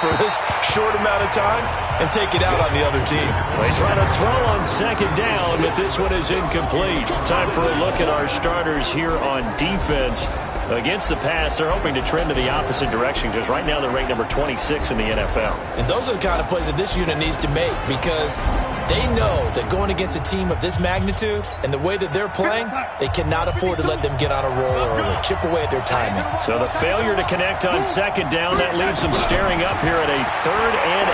for this short amount of time and take it out on the other team. They try to throw on second down, but this one is incomplete. Time for a look at our starters here on defense. Against the pass, they're hoping to trend in the opposite direction because right now they're ranked number 26 in the NFL. And those are the kind of plays that this unit needs to make because they know that going against a team of this magnitude and the way that they're playing, they cannot afford to let them get on a roll early, chip away at their timing. So the failure to connect on second down, that leaves them staring up here at a 3rd and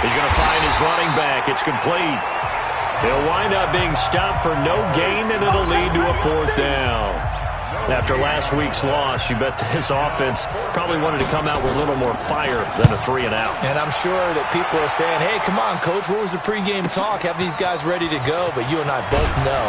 8. He's going to find his running back. It's complete. He'll wind up being stopped for no gain, and it'll lead to a 4th down. After last week's loss, you bet this offense probably wanted to come out with a little more fire than a 3 and out. And I'm sure that people are saying, hey, come on, Coach, what was the pregame talk? Have these guys ready to go? But you and I both know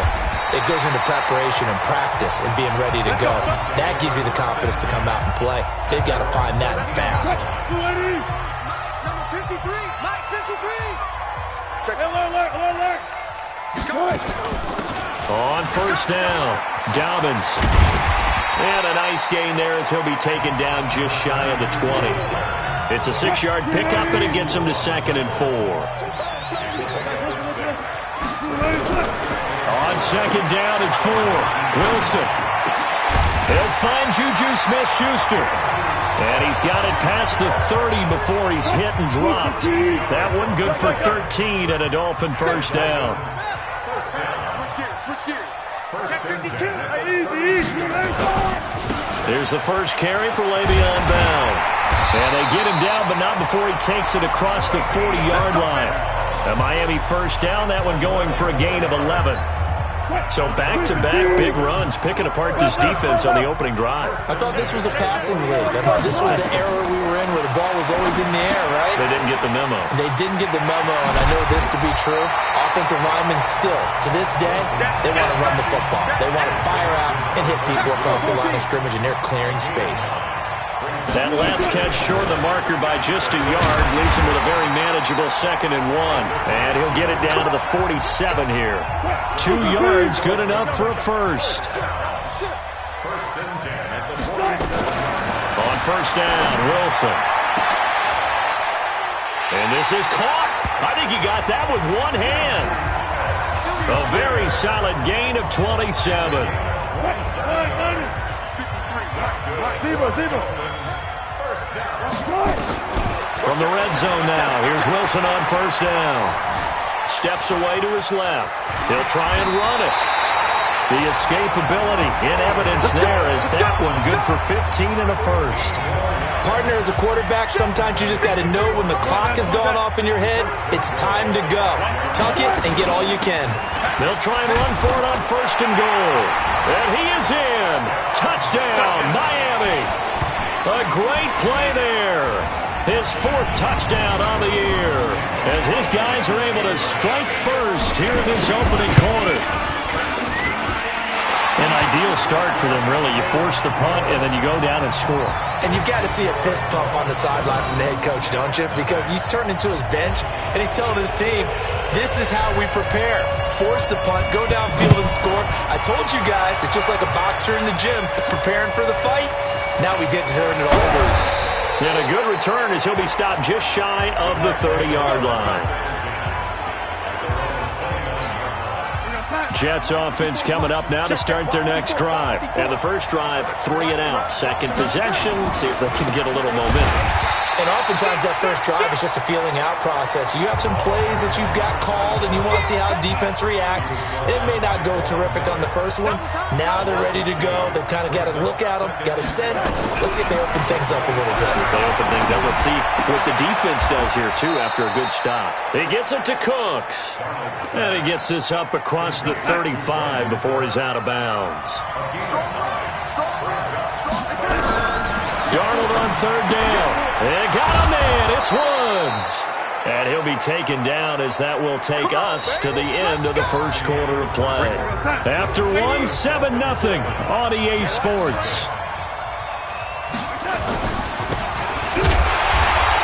it goes into preparation and practice and being ready to go. That gives you the confidence to come out and play. They've got to find that fast. Number 53, Mike 53. Check. Alert. On first down, Dobbins. And a nice gain there as he'll be taken down just shy of the 20. It's a 6-yard pickup, and it gets him to 2nd and 4. On second down and 4, Wilson. He'll find Juju Smith-Schuster. And he's got it past the 30 before he's hit and dropped. That one good for 13 and a Dolphin first down. There's the first carry for Le'Veon Bell. And they get him down, but not before he takes it across the 40-yard line. A Miami first down, that one going for a gain of 11. So back-to-back big runs, picking apart this defense on the opening drive. I thought this was a passing league. I thought this was the era we were in where the ball was always in the air, right? They didn't get the memo. They didn't get the memo, and I know this to be true. Offensive linemen still, to this day, they want to run the football. They want to fire out and hit people across the line of scrimmage, and they're clearing space. That last catch short of the marker by just a yard leaves him with a very manageable 2nd and 1. And he'll get it down to the 47 here. 2 yards, good enough for a first. On first down, Wilson. And this is caught. I think he got that with one hand. A very solid gain of 27. From the red zone now, here's Wilson on first down. Steps away to his left. He'll try and run it. The escapability in evidence there is that one good for 15 and a first. Partner, as a quarterback, sometimes you just got to know when the clock is going off in your head, it's time to go. Tuck it and get all you can. They'll try and run for it on first and goal. And he is in. Touchdown, Miami. A great play there. His 4th touchdown on the year as his guys are able to strike first here in this opening quarter. An ideal start for them, really. You force the punt, and then you go down and score. And you've got to see a fist pump on the sideline from the head coach, don't you? Because he's turned into his bench, and he's telling his team, this is how we prepare. Force the punt, go downfield and score. I told you guys, it's just like a boxer in the gym preparing for the fight. Now we get to turn it all loose. And a good return as he'll be stopped just shy of the 30-yard line. Jets offense coming up now to start their next drive. And the first drive, 3 and out. Second possession, see if they can get a little momentum. And oftentimes that first drive is just a feeling out process. You have some plays that you've got called and you want to see how defense reacts. It may not go terrific on the first one. Now they're ready to go. They've kind of got to look at them, got a sense. Let's see if they open things up a little bit. If they open things up, let's see what the defense does here, too, after a good stop. He gets it to Cooks. And he gets this up across the 35 before he's out of bounds. Darnold on third down. They got him in. It's Woods. And he'll be taken down as that will take us to the end of the first quarter of play. After 1, 7-0 on EA Sports.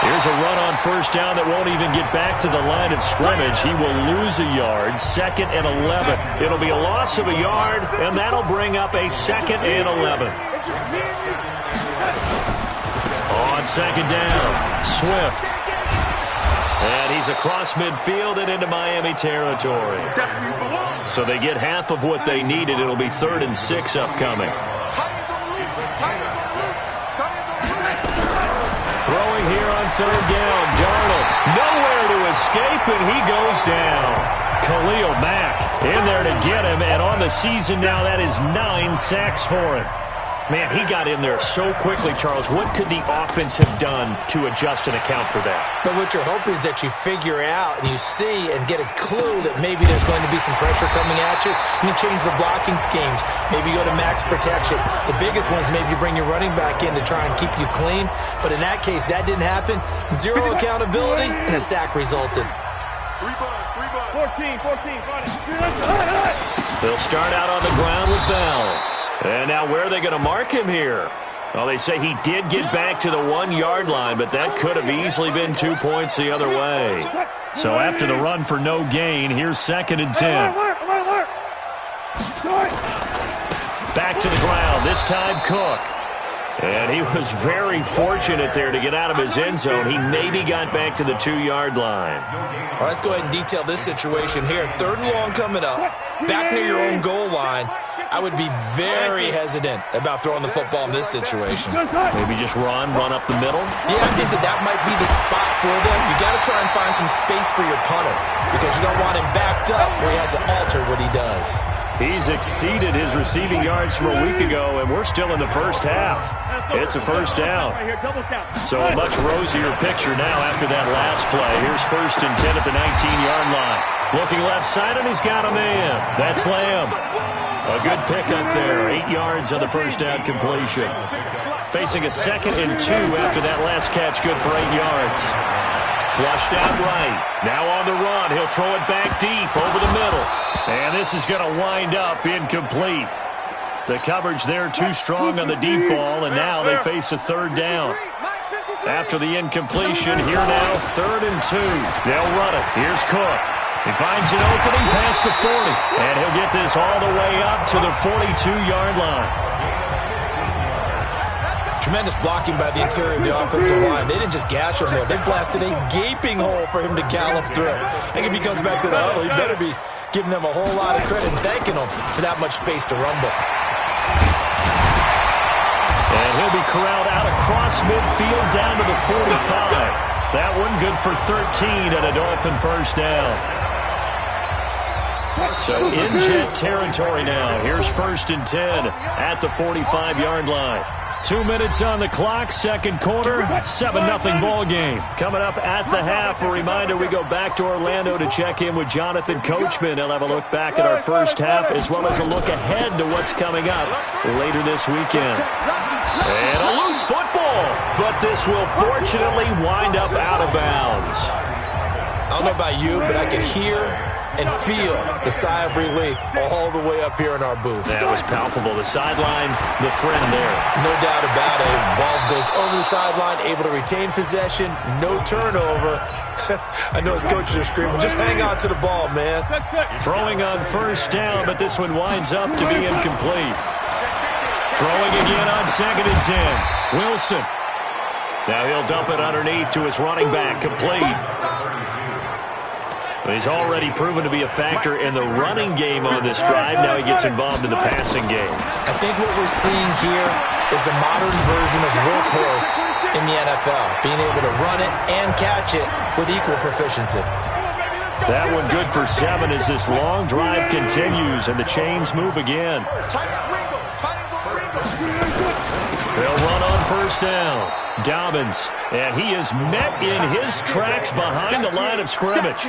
Here's a run on first down that won't even get back to the line of scrimmage. He will lose a yard. 2nd and 11. It'll be a loss of a yard, and that'll bring up a 2nd and 11. On on second down. Swift. And he's across midfield and into Miami territory. So they get half of what they needed. It'll be 3rd and 6 upcoming. Throwing here on 3rd down. Darnold nowhere to escape, and he goes down. Khalil Mack in there to get him, and on the season now, that is 9 sacks for him. Man, he got in there so quickly, Charles. What could the offense have done to adjust and account for that? But what you're hoping is that you figure out and you see and get a clue that maybe there's going to be some pressure coming at you, and you change the blocking schemes. Maybe you go to max protection. The biggest one is maybe you bring your running back in to try and keep you clean. But in that case, that didn't happen. 0 accountability, and a sack resulted. 14. They'll start out on the ground with Bell. And now where are they going to mark him here? Well, they say he did get back to the 1-yard line, but that could have easily been 2 points the other way. So after the run for no gain, here's 2nd and 10. Back to the ground, this time Cook. And he was very fortunate there to get out of his end zone. He maybe got back to the 2-yard line. All right, let's go ahead and detail this situation here. 3rd and long coming up, back near your own goal line. I would be very hesitant about throwing the football in this situation. Maybe just run up the middle? Yeah, I think that might be the spot for them. You got to try and find some space for your punter because you don't want him backed up where he has to alter what he does. He's exceeded his receiving yards from a week ago, and we're still in the first half. It's a 1st down. So a much rosier picture now after that last play. Here's 1st and 10 at the 19-yard line. Looking left side, and he's got a man. That's Lamb. A good pickup there. 8 yards on the 1st down completion. Facing a 2nd and 2 after that last catch. Good for 8 yards. Flushed out right. Now on the run. He'll throw it back deep over the middle. And this is going to wind up incomplete. The coverage there too strong on the deep ball, and now they face a 3rd down. After the incompletion, here now, 3rd and 2. They'll run it. Here's Cook. He finds an opening past the 40, and he'll get this all the way up to the 42-yard line. Tremendous blocking by the interior of the offensive line. They didn't just gash him there. They blasted a gaping hole for him to gallop through. And if he comes back to the huddle, he better be giving them a whole lot of credit and thanking them for that much space to rumble. And he'll be corralled out across midfield down to the 45. That one good for 13 and a Dolphin 1st down. So in Jet territory now. Here's 1st and 10 at the 45-yard line. 2 minutes on the clock, 2nd quarter, 7-0 ball game. Coming up at the half, a reminder we go back to Orlando to check in with Jonathan Coachman. He'll have a look back at our first half as well as a look ahead to what's coming up later this weekend. And a loose football, but this will fortunately wind up out of bounds. I don't know about you, but I can hear and feel the sigh of relief all the way up here in our booth. That was palpable. The sideline, the friend there. No doubt about it. Ball goes over the sideline, able to retain possession, no turnover. I know his coaches are screaming, just hang on to the ball, man. Throwing on 1st down, but this one winds up to be incomplete. Throwing again on 2nd and 10. Wilson. Now he'll dump it underneath to his running back, complete. He's already proven to be a factor in the running game on this drive. Now he gets involved in the passing game. I think what we're seeing here is the modern version of workhorse in the NFL, being able to run it and catch it with equal proficiency. That one good for 7 as this long drive continues and the chains move again. They'll run on 1st down. Dobbins, and he is met in his tracks behind the line of scrimmage.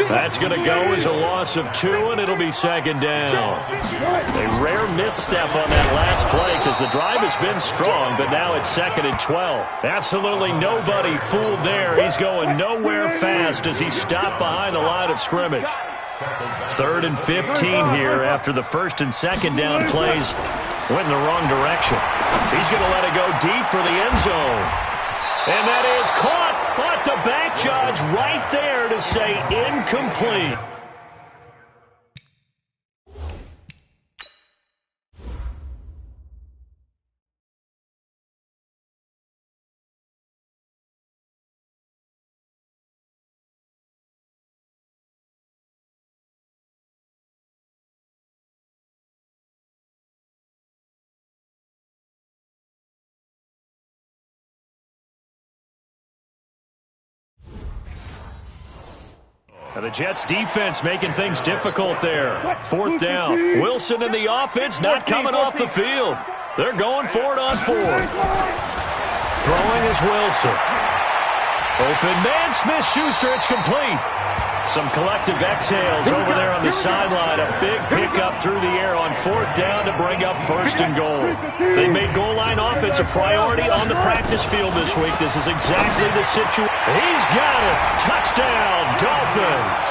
That's going to go as a loss of 2, and it'll be 2nd down. A rare misstep on that last play because the drive has been strong, but now it's 2nd and 12. Absolutely nobody fooled there. He's going nowhere fast as he stopped behind the line of scrimmage. 3rd and 15 here after the 1st and 2nd down plays went in the wrong direction. He's going to let it go deep for the end zone. And that is caught, but the back judge right there to say incomplete. Now the Jets defense making things difficult there. 4th down. Wilson and the offense not coming off the field. They're going for it on 4th. Throwing is Wilson. Open man, Smith-Schuster, it's complete. Some collective exhales over there on the sideline. A big pickup through the air on 4th down to bring up 1st and goal. They made goal line offense a priority on the practice field this week. This is exactly the situation. He's got it. Touchdown, Dolphins.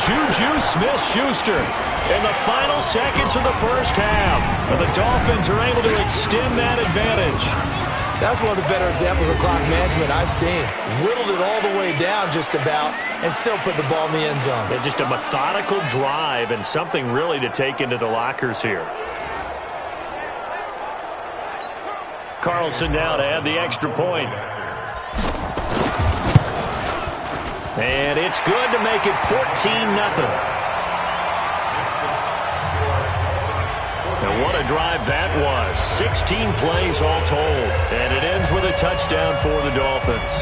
Juju Smith-Schuster in the final seconds of the first half. And the Dolphins are able to extend that advantage. That's one of the better examples of clock management I've seen. Whittled it all the way down just about and still put the ball in the end zone. Yeah, just a methodical drive and something really to take into the lockers here. Carlson now to add the extra point. And it's good to make it 14-0. And what a drive that was. 16 plays all told. And it ends with a touchdown for the Dolphins.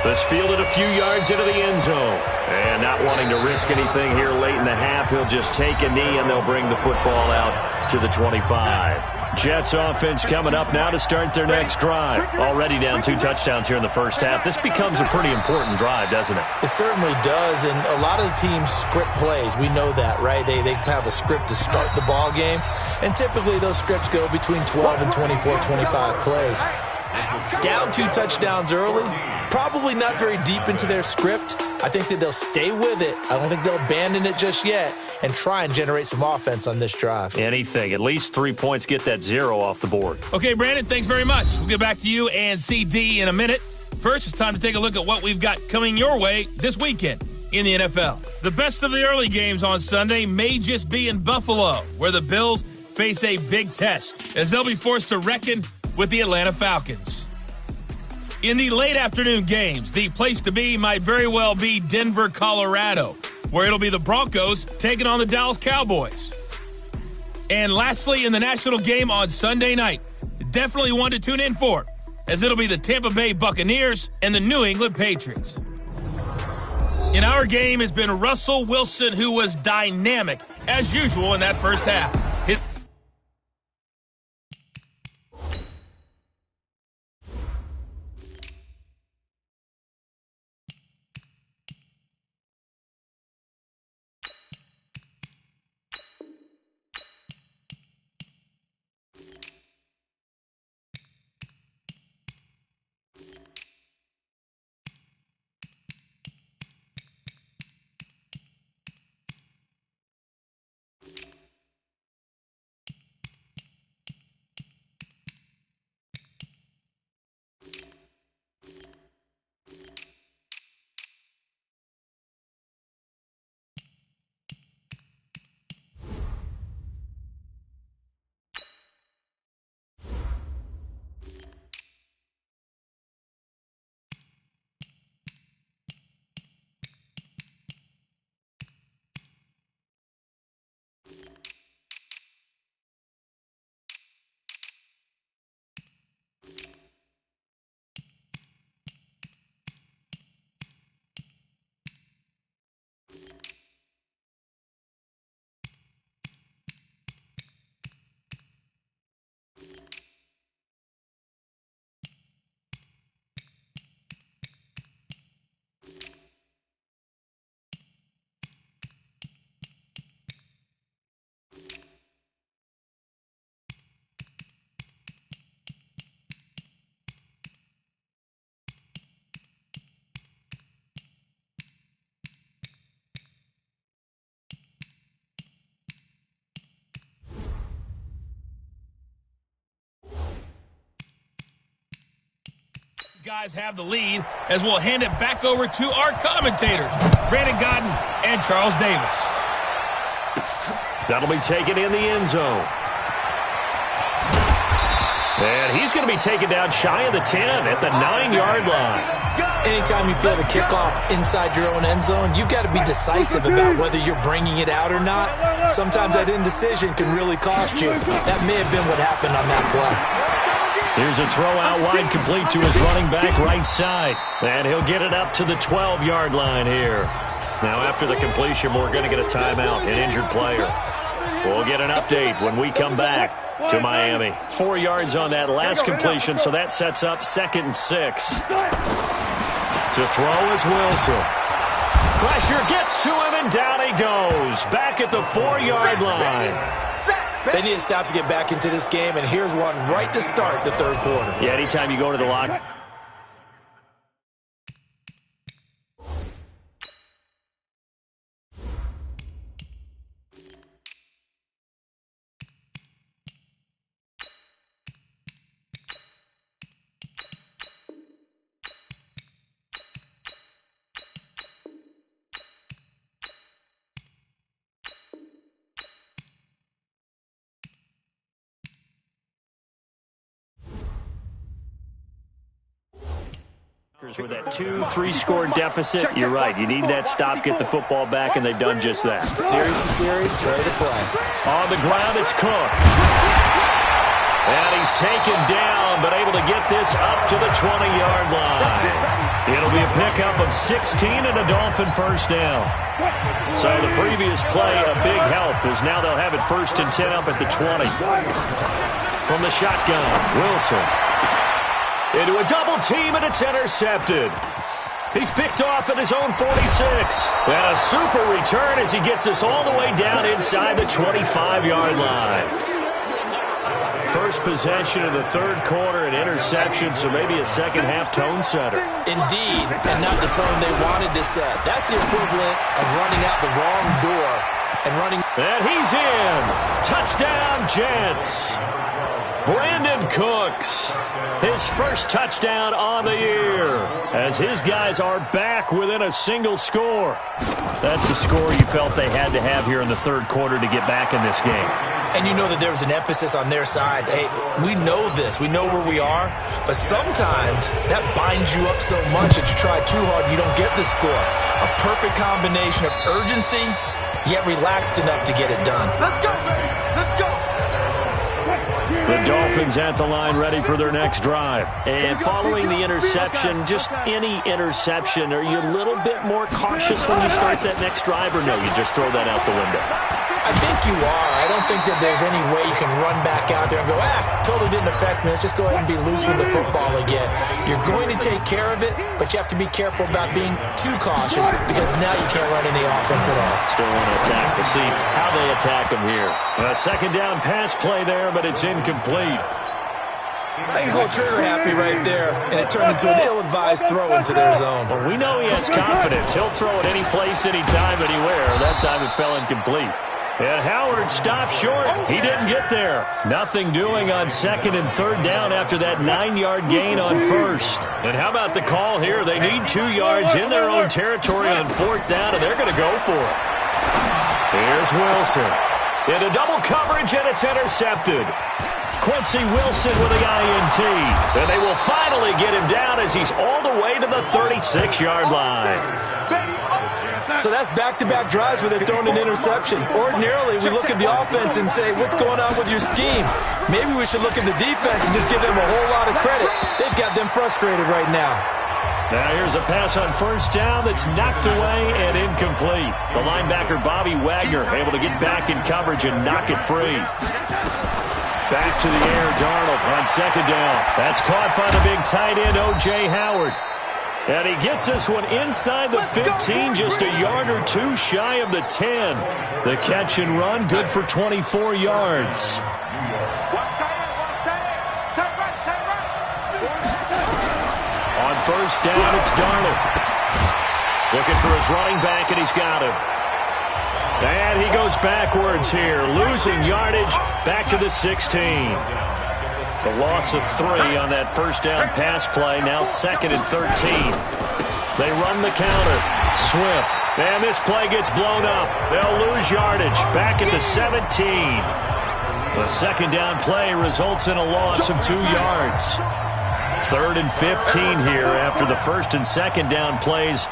This fielded a few yards into the end zone. And not wanting to risk anything here late in the half, he'll just take a knee and they'll bring the football out to the 25. Jets offense coming up now to start their next drive. Already down 2 touchdowns here in the first half. This becomes a pretty important drive, doesn't it? It certainly does, and a lot of the teams script plays. We know that, right? They have a script to start the ball game, and typically those scripts go between 12 and 24, 25 plays. Down 2 touchdowns early, probably not very deep into their script. I think that they'll stay with it. I don't think they'll abandon it just yet and try and generate some offense on this drive. Anything. At least 3 points, get that 0 off the board. Okay, Brandon, thanks very much. We'll get back to you and CD in a minute. First, it's time to take a look at what we've got coming your way this weekend in the NFL. The best of the early games on Sunday may just be in Buffalo, where the Bills face a big test, as they'll be forced to reckon with the Atlanta Falcons. In the late afternoon games, the place to be might very well be Denver, Colorado, where it'll be the Broncos taking on the Dallas Cowboys. And lastly, in the national game on Sunday night, definitely one to tune in for, as it'll be the Tampa Bay Buccaneers and the New England Patriots. In our game has been Russell Wilson, who was dynamic, as usual, in that first half. Guys have the lead, as we'll hand it back over to our commentators, Brandon Godden and Charles Davis. That'll be taken in the end zone. And he's going to be taken down shy of the 10 at the 9-yard line. Anytime you feel the kickoff inside your own end zone, you've got to be decisive about whether you're bringing it out or not. Sometimes that indecision can really cost you. That may have been what happened on that play. Here's a throw out wide, complete to his running back right side. And he'll get it up to the 12-yard line here. Now, after the completion, we're going to get a timeout, an injured player. We'll get an update when we come back to Miami. 4 yards on that last completion, so that sets up 2nd and 6. To throw is Wilson. Pressure gets to him, and down he goes. Back at the 4-yard line. They need to stop to get back into this game, and here's one right to start the third quarter. Yeah, anytime you go to the lock. With that 2-3 score deficit, you're right. You need that stop, get the football back, and they've done just that. Series to series, play to play. On the ground, it's Cook. And he's taken down, but able to get this up to the 20-yard line. It'll be a pickup of 16 and a Dolphin first down. So the previous play, a big help, as now they'll have it 1st and 10 up at the 20. From the shotgun, Wilson. Into a double team, and it's intercepted. He's picked off at his own 46. And a super return as he gets us all the way down inside the 25-yard line. First possession of the third quarter, an interception, so maybe a second-half tone setter. Indeed, and not the tone they wanted to set. That's the equivalent of running out the wrong door and running. And he's in. Touchdown, Jets. Brandon Cooks, his first touchdown on the year, as his guys are back within a single score. That's the score you felt they had to have here in the third quarter to get back in this game. And you know that there was an emphasis on their side. Hey, we know this. We know where we are. But sometimes that binds you up so much that you try too hard, you don't get the score. A perfect combination of urgency, yet relaxed enough to get it done. Let's go, baby. Let's go. The Dolphins at the line, ready for their next drive. And following the interception, just any interception, are you a little bit more cautious when you start that next drive, or no, you just throw that out the window? I think you are. I don't think that there's any way you can run back out there and go, totally didn't affect me. Let's just go ahead and be loose with the football again. You're going to take care of it, but you have to be careful about being too cautious because now you can't run any offense at all. Still want to attack. We'll see how they attack them here. A second down pass play there, but it's incomplete. I think he's a little trigger happy right there, and it turned into an ill-advised throw into their zone. Well, we know he has confidence. He'll throw it any place, anytime, anywhere. That time it fell incomplete. And Howard stopped short. He didn't get there. Nothing doing on 2nd and 3rd down after that 9-yard gain on 1st. And how about the call here? They need 2 yards in their own territory on 4th down, and they're going to go for it. Here's Wilson. Into double coverage, and it's intercepted. Quincy Wilson with the INT. And they will finally get him down as he's all the way to the 36-yard line. So that's back-to-back drives where they've thrown an interception. Ordinarily, we look at the offense and say, what's going on with your scheme? Maybe we should look at the defense and just give them a whole lot of credit. They've got them frustrated right now. Now here's a pass on 1st down that's knocked away and incomplete. The linebacker, Bobby Wagner, able to get back in coverage and knock it free. Back to the air, Darnold on 2nd down. That's caught by the big tight end, O.J. Howard. And he gets this one inside the 15, just a yard or two shy of the 10. The catch and run, good for 24 yards. On 1st down, it's Darnold. Looking for his running back, and he's got him. And he goes backwards here, losing yardage back to the 16. The loss of 3 on that 1st down pass play, now 2nd and 13. They run the counter. Swift. And this play gets blown up. They'll lose yardage back at the 17. The 2nd down play results in a loss of 2 yards. 3rd and 15 here after the 1st and 2nd down plays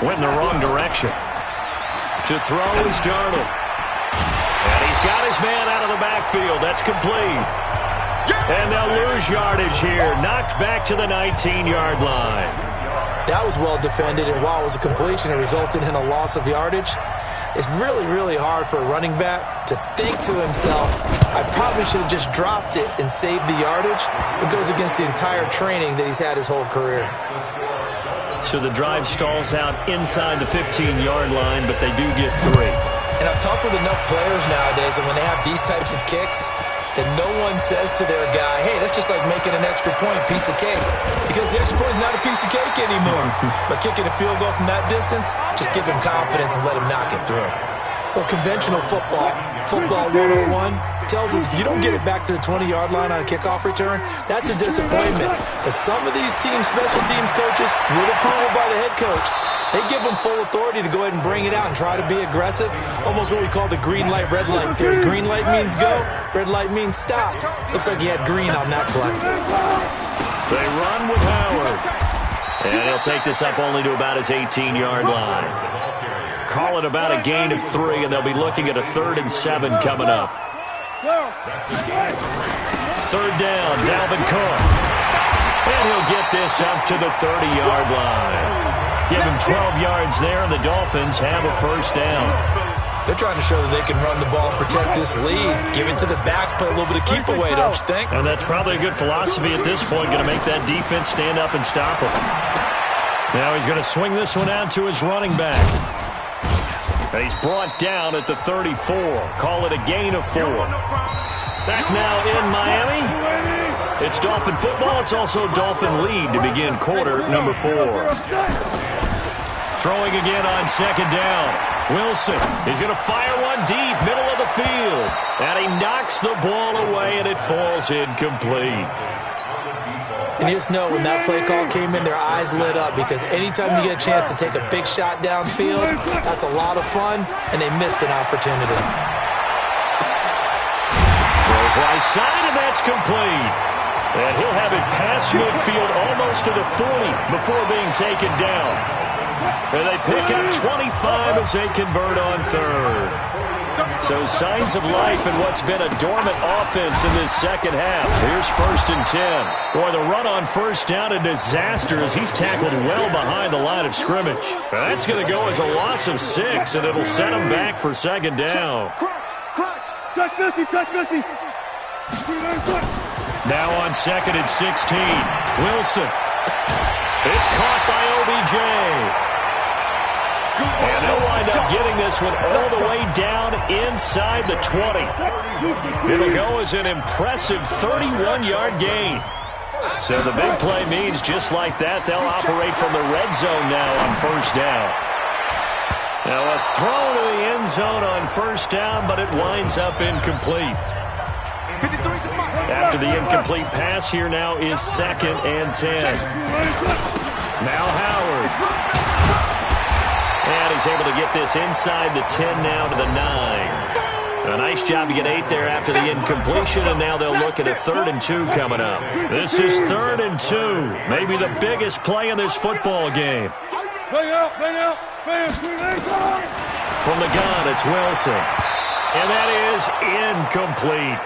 went in the wrong direction. To throw is Darnold. And he's got his man out of the backfield. That's complete. And they'll lose yardage here. Knocked back to the 19-yard line. That was well defended, and while it was a completion, it resulted in a loss of yardage. It's really, really hard for a running back to think to himself, I probably should have just dropped it and saved the yardage. It goes against the entire training that he's had his whole career. So the drive stalls out inside the 15-yard line, but they do get 3. And I've talked with enough players nowadays, and when they have these types of kicks, that no one says to their guy, hey, that's just like making an extra point, piece of cake. Because the extra point is not a piece of cake anymore. But kicking a field goal from that distance, just give him confidence and let him knock it through. Well, conventional football 101, tells us if you don't get it back to the 20-yard line on a kickoff return, that's a disappointment. But some of these special teams coaches, with approval by the head coach, they give them full authority to go ahead and bring it out and try to be aggressive. Almost what we call the green light, red light theory. Green light means go, red light means stop. Looks like he had green on that play. They run with Howard. And he'll take this up only to about his 18-yard line. Call it about a gain of 3, and they'll be looking at a 3rd and 7 coming up. 3rd down, Dalvin Cook. And he'll get this up to the 30-yard line. Give him 12 yards there, and the Dolphins have a 1st down. They're trying to show that they can run the ball and protect this lead. Give it to the backs, play a little bit of keep away, don't you think? And that's probably a good philosophy at this point, going to make that defense stand up and stop him. Now he's going to swing this one out to his running back. And he's brought down at the 34. Call it a gain of 4. Back now in Miami. It's Dolphin football. It's also Dolphin lead to begin quarter number 4. Throwing again on 2nd down. Wilson, he's going to fire one deep, middle of the field. And he knocks the ball away, and it falls incomplete. And you just know when that play call came in, their eyes lit up, because anytime you get a chance to take a big shot downfield, that's a lot of fun, and they missed an opportunity. Throws right side, and that's complete. And he'll have it past midfield almost to the 40 before being taken down. And they pick up 25 as they convert on 3rd. So signs of life in what's been a dormant offense in this second half. Here's 1st and 10. Boy, the run on 1st down, a disaster as he's tackled well behind the line of scrimmage. That's going to go as a loss of 6, and it'll set him back for 2nd down. Touch 50, touch 50. Now on 2nd and 16. Wilson. It's caught by OBJ. And they'll wind up getting this one all the way down inside the 20. It'll go as an impressive 31-yard gain. So the big play means just like that, they'll operate from the red zone now on 1st down. Now a throw to the end zone on 1st down, but it winds up incomplete. After the incomplete pass, here now is 2nd and 10. Now Howard. And he's able to get this inside the 10 now to the 9. A nice job to get 8 there after the incompletion, and now they'll look at a 3rd and 2 coming up. This is 3rd and 2, maybe the biggest play in this football game. Bang out, bang out, bang out. From the gun, it's Wilson. And that is incomplete.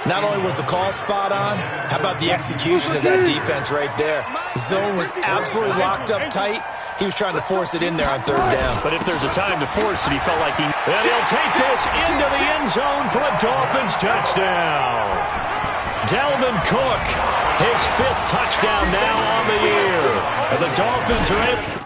Not only was the call spot on, how about the execution of that defense right there? Zone was absolutely locked up tight. He was trying to force it in there on 3rd down. But if there's a time to force it, he felt like he... And he'll take this into the end zone for a Dolphins touchdown. Dalvin Cook, his 5th touchdown now on the year. And the Dolphins are able...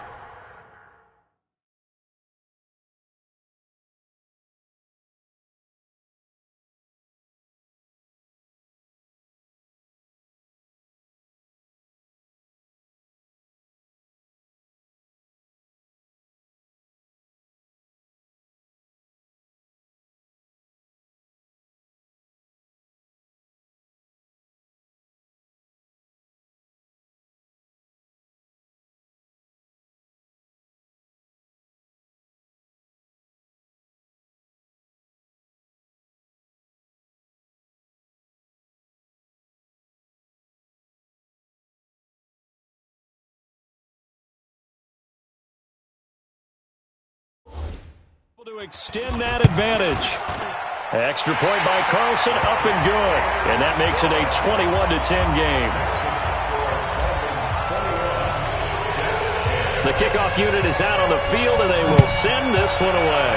to extend that advantage. Extra point by Carlson, up and good. And that makes it a 21-10 game. The kickoff unit is out on the field, and they will send this one away.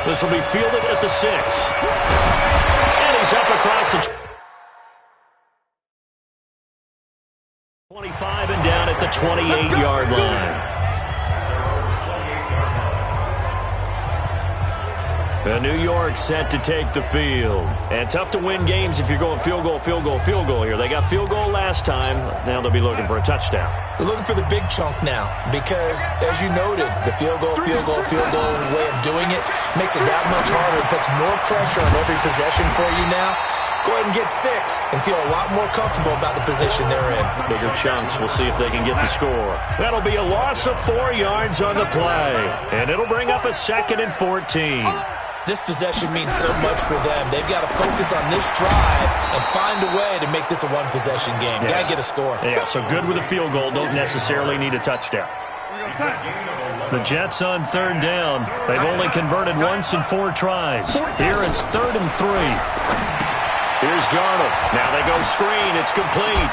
This will be fielded at the 6. And he's up across the 25 and down at the 28-yard line. New York set to take the field. And tough to win games if you're going field goal, field goal, field goal here. They got field goal last time. Now they'll be looking for a touchdown. They're looking for the big chunk now because, as you noted, the field goal way of doing it makes it that much harder. It puts more pressure on every possession for you now. Go ahead and get 6 and feel a lot more comfortable about the position they're in. Bigger chunks. We'll see if they can get the score. That'll be a loss of 4 yards on the play. And it'll bring up a 2nd and 14. This possession means so much for them. They've got to focus on this drive and find a way to make this a one-possession game. Yes. Got to get a score. Yeah, so good with a field goal. Don't necessarily need a touchdown. The Jets on 3rd down. They've only converted once in 4 tries. Here it's 3rd and 3. Here's Darnold. Now they go screen. It's complete.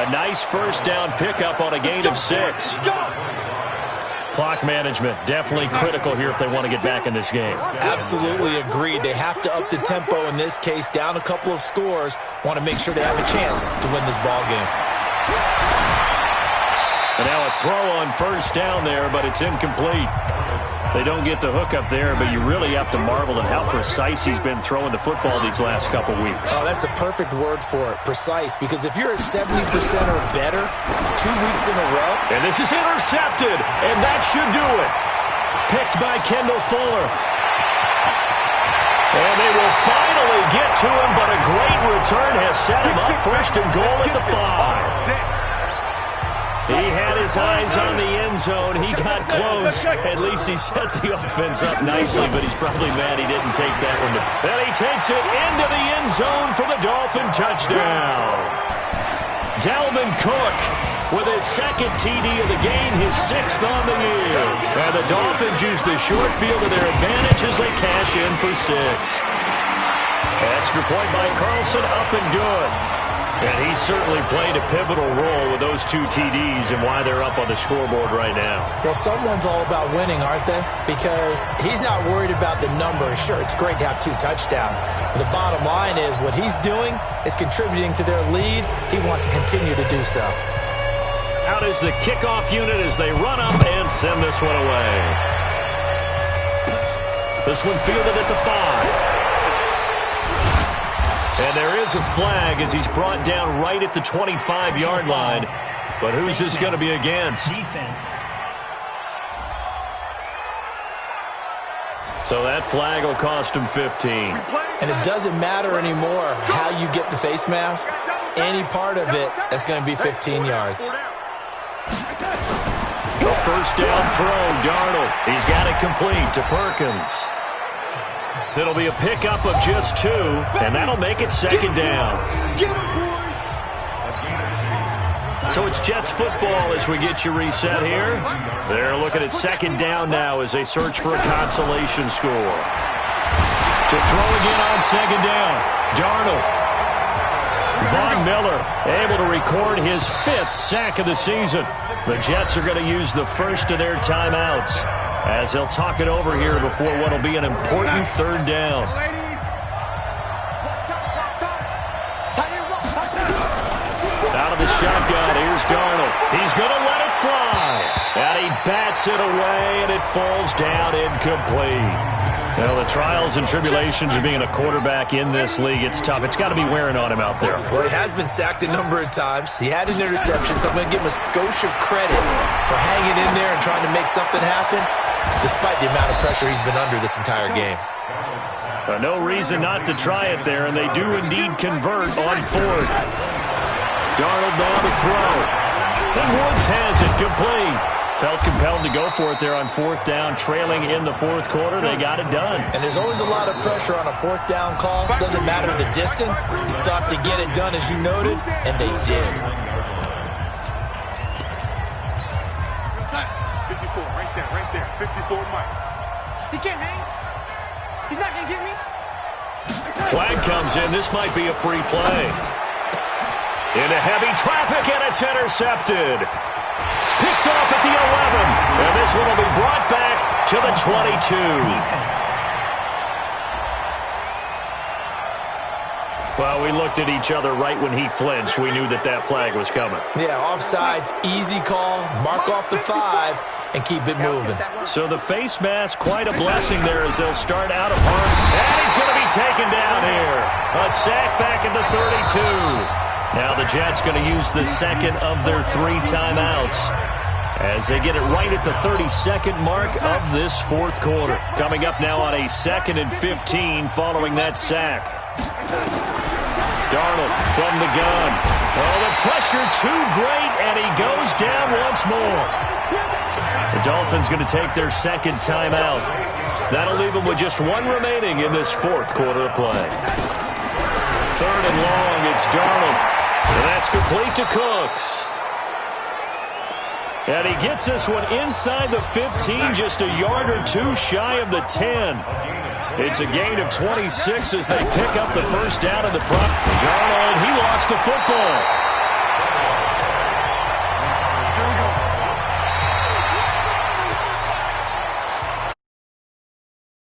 A nice first down pickup on a gain of 6. Clock management definitely critical here if they want to get back in this game. Absolutely agreed. They have to up the tempo in this case, down a couple of scores. Want to make sure they have a chance to win this ball game. And now a throw on first down there, but it's incomplete. They don't get the hook up there, but you really have to marvel at how precise he's been throwing the football these last couple weeks. Oh, that's the perfect word for it, precise, because if you're at 70% or better 2 weeks in a row. And this is intercepted, and that should do it. Picked by Kendall Fuller. And they will finally get to him, but a great return has set him up 1st and goal at the 5. He had his eyes on the end zone. He got close. At least he set the offense up nicely, but he's probably mad he didn't take that one. And he takes it into the end zone for the Dolphin touchdown. Dalvin Cook with his 2nd TD of the game, his 6th on the year. And the Dolphins use the short field to their advantage as they cash in for 6. Extra point by Carlson, up and good. And he certainly played a pivotal role with those 2 TDs and why they're up on the scoreboard right now. Well, someone's all about winning, aren't they? Because he's not worried about the number. Sure, it's great to have 2 touchdowns. But the bottom line is what he's doing is contributing to their lead. He wants to continue to do so. Out is the kickoff unit as they run up and send this one away. This one fielded at the 5. And there is a flag as he's brought down right at the 25-yard line. But who's this going to be against? Defense. So that flag will cost him 15. And it doesn't matter anymore how you get the face mask. Any part of it, that's going to be 15 yards. The first down throw, Darnold. He's got it complete to Perkins. It'll be a pickup of just 2, and that'll make it 2nd down. So it's Jets football as we get you reset here. They're looking at 2nd down now as they search for a consolation score. To throw again on 2nd down, Darnold. Von Miller able to record his 5th sack of the season. The Jets are going to use the first of their timeouts as they'll talk it over here before what will be an important 3rd down. Out of the shotgun, here's Darnold. He's going to let it fly. And he bats it away, and it falls down incomplete. Well, the trials and tribulations of being a quarterback in this league, it's tough. It's got to be wearing on him out there. Well, he has been sacked a number of times. He had an interception, so I'm going to give him a skosh of credit for hanging in there and trying to make something happen, despite the amount of pressure he's been under this entire game. No reason not to try it there, and they do indeed convert on 4th. Darnold now to throw. And Woods has it complete. Felt compelled to go for it there on 4th down, trailing in the 4th quarter. They got it done. And there's always a lot of pressure on a 4th down call. Doesn't matter the distance. You still have to get it done, as you noted, and they did. 54, right there, 54, Mike. He's not going to get me. Flag comes in. This might be a free play. Into heavy traffic, and it's intercepted. Picked off at the 11. And this one will be brought back to the 22. Defense. Well, we looked at each other right when he flinched. We knew that that flag was coming. Yeah, offsides, easy call, mark off the 5, and keep it moving. So the face mask, quite a blessing there as they'll start out of harm. And he's going to be taken down here. A sack back at the 32. Now the Jets going to use the second of their 3 timeouts as they get it right at the 32nd mark of this fourth quarter. Coming up now on a 2nd and 15 following that sack. Darnold from the gun. Oh, the pressure too great, and he goes down once more. The Dolphins going to take their second timeout. That'll leave them with just 1 remaining in this fourth quarter of play. 3rd and long, it's Darnold. And that's complete to Cooks. And he gets this one inside the 15, just a yard or 2 shy of the 10. It's a gain of 26 as they pick up the first down of the prop. Darnold, he lost the football.